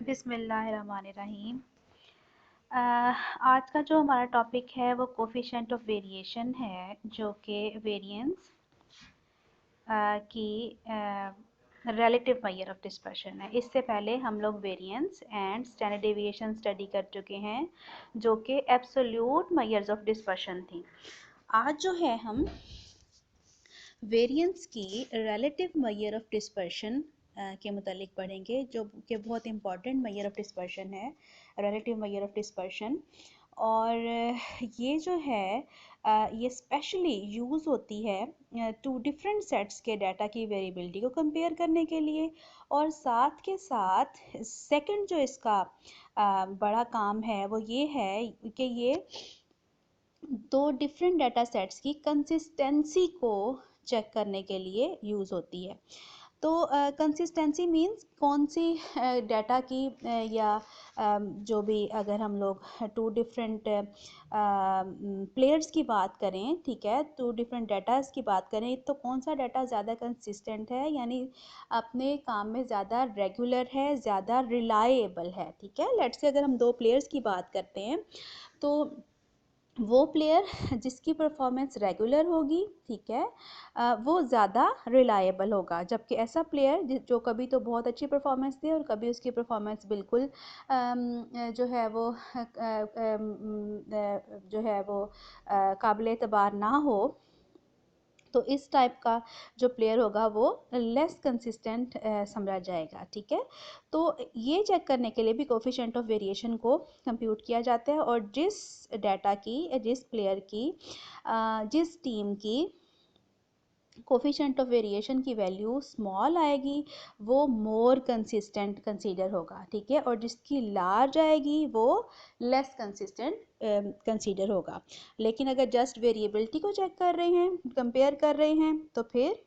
बिस्मिल्लाहिर्रहमानिर्रहीम। आज का जो हमारा टॉपिक है वो कोफिशिएंट ऑफ वेरिएशन है, जो कि वेरिएंस की रिलेटिव मेजर ऑफ डिस्पर्शन है। इससे पहले हम लोग variance and standard deviation study कर चुके हैं, जो कि एब्सोल्यूट मेजर्स ऑफ डिस्पर्शन थी। आज जो है हम वेरिएंस की रिलेटिव मेजर ऑफ डिस्पर्शन के मुतालिक पढ़ेंगे, जो कि बहुत इंपॉर्टेंट मेजर ऑफ डिस्पर्शन है, रिलेटिव मेजर ऑफ डिस्पर्शन। और ये जो है ये स्पेशली यूज़ होती है टू डिफरेंट सेट्स के डाटा की वेरिएबिलिटी को कंपेयर करने के लिए। और साथ के साथ सेकंड जो इसका बड़ा काम है वो ये है कि ये दो डिफरेंट डाटा सेट्स की कंसिस्टेंसी को चेक करने के लिए यूज़ होती है। तो कंसिस्टेंसी मींस कौन सी डाटा की या जो भी, अगर हम लोग टू डिफरेंट प्लेयर्स की बात करें, ठीक है, टू डिफरेंट डाटास की बात करें, तो कौन सा डाटा ज़्यादा कंसिस्टेंट है, यानी अपने काम में ज़्यादा रेगुलर है, ज़्यादा रिलायबल है। ठीक है, लेट्स से अगर हम दो प्लेयर्स की बात करते हैं, तो वो प्लेयर जिसकी परफॉर्मेंस रेगुलर होगी, ठीक है, वो ज़्यादा रिलायबल होगा। जबकि ऐसा प्लेयर जो कभी तो बहुत अच्छी परफॉर्मेंस दे और कभी उसकी परफॉर्मेंस बिल्कुल जो है वो जो है वो काबिल एतबार ना हो, तो इस टाइप का जो प्लेयर होगा वो लेस कंसिस्टेंट समझा जाएगा। ठीक है, तो ये चेक करने के लिए भी कोफिशिएंट ऑफ वेरिएशन को कंप्यूट किया जाता है, और जिस डाटा की, जिस प्लेयर की, जिस टीम की कोफिशिएंट ऑफ वेरिएशन की वैल्यू स्मॉल आएगी वो मोर कंसिस्टेंट कंसीडर होगा। ठीक है, और जिसकी लार्ज आएगी वो लेस कंसिस्टेंट कंसीडर होगा। लेकिन अगर जस्ट वेरिएबिलिटी को चेक कर रहे हैं, कंपेयर कर रहे हैं, तो फिर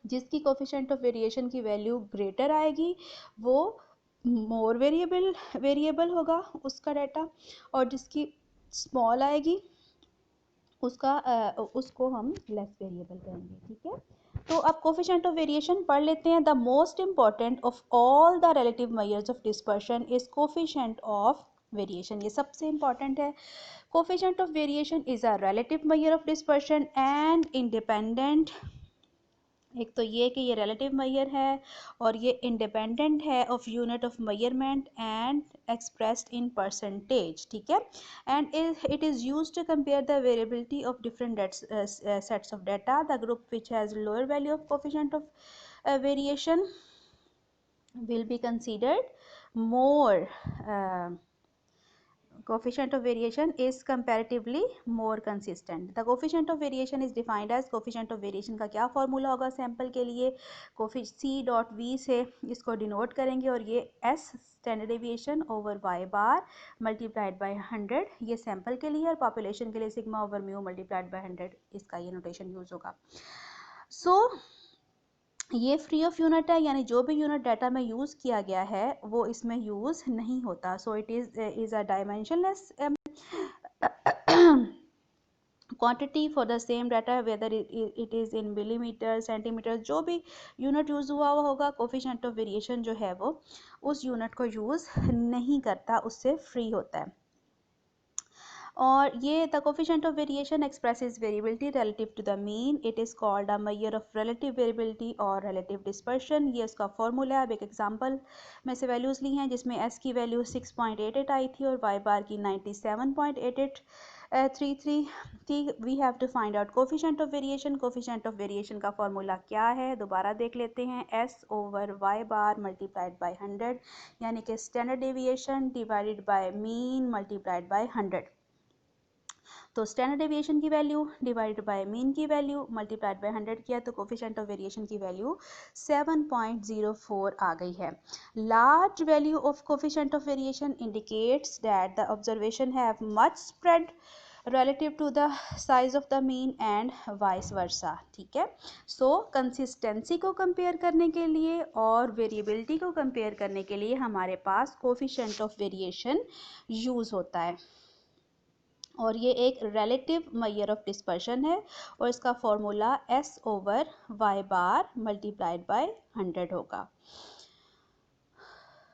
जिसकी कोफिशिएंट ऑफ वेरिएशन की वैल्यू ग्रेटर आएगी वो मोर वेरिएबल होगा उसका डाटा, और जिसकी स्मॉल आएगी उसको हम लेस वेरिएबल करेंगे। ठीक है, तो अब कोफिशिएंट ऑफ वेरिएशन पढ़ लेते हैं। The most important of all the relative measures of dispersion is coefficient of variation. ये सबसे इंपॉर्टेंट है। Coefficient of variation is a relative measure of dispersion and independent. एक तो ये कि ये रिलेटिव मेजर है और ये इंडिपेंडेंट है of unit of measurement and expressed in percentage. ठीक है, and it is used to compare the variability of different sets of data. The group which has lower value of coefficient of variation will be considered more coefficient of variation is comparatively more consistent. The coefficient of variation is defined as coefficient of variation का क्या formula होगा sample के लिए, C dot V से इसको denote करेंगे, और ये S standard deviation over y bar multiplied by 100 ये सैम्पल के लिए, और पॉपुलेशन के लिए sigma over mu multiplied by 100 इसका ये नोटेशन यूज होगा। ये फ्री ऑफ यूनिट है, यानी जो भी यूनिट डाटा में यूज़ किया गया है वो इसमें यूज़ नहीं होता। So it is a dimensionless quantity for the same data, whether it is in millimetre, centimetre, जो भी यूनिट यूज़ हुआ होगा, कोफिशिएंट ऑफ वेरिएशन जो है वो उस यूनिट को यूज़ नहीं करता, उससे फ्री होता है। और ये the coefficient of variation expresses variability relative to the mean. It is called a measure of relative variability और रिलेटिव डिस्पर्शन। ये उसका फॉर्मूला है। अब एक एग्जांपल में से वैल्यूज़ ली हैं, जिसमें एस की वैल्यू 6.88 आई थी और वाई बार की 97.8833 थी। We have to find out coefficient of variation. Coefficient of variation का फॉर्मूला क्या है, दोबारा देख लेते हैं। S over Y bar multiplied by 100, यानी कि standard deviation divided by mean multiplied by 100। तो स्टैंडर्ड डेविएशन की वैल्यू डिवाइडेड बाय मीन की वैल्यू मल्टीप्लाइड बाय 100 किया तो कोफिशिएंट ऑफ वेरिएशन की वैल्यू 7.04 आ गई है। Large value of coefficient of variation indicates that the observation have much spread relative to the size of the mean and vice versa। ठीक है, सो consistency को compare करने के लिए और वेरिएबिलिटी को कंपेयर करने के लिए हमारे पास कोफिशिएंट ऑफ वेरिएशन यूज़ होता है, और ये एक रिलेटिव मेजर ऑफ डिस्पर्शन है, और इसका formula S over Y bar multiplied by 100 होगा।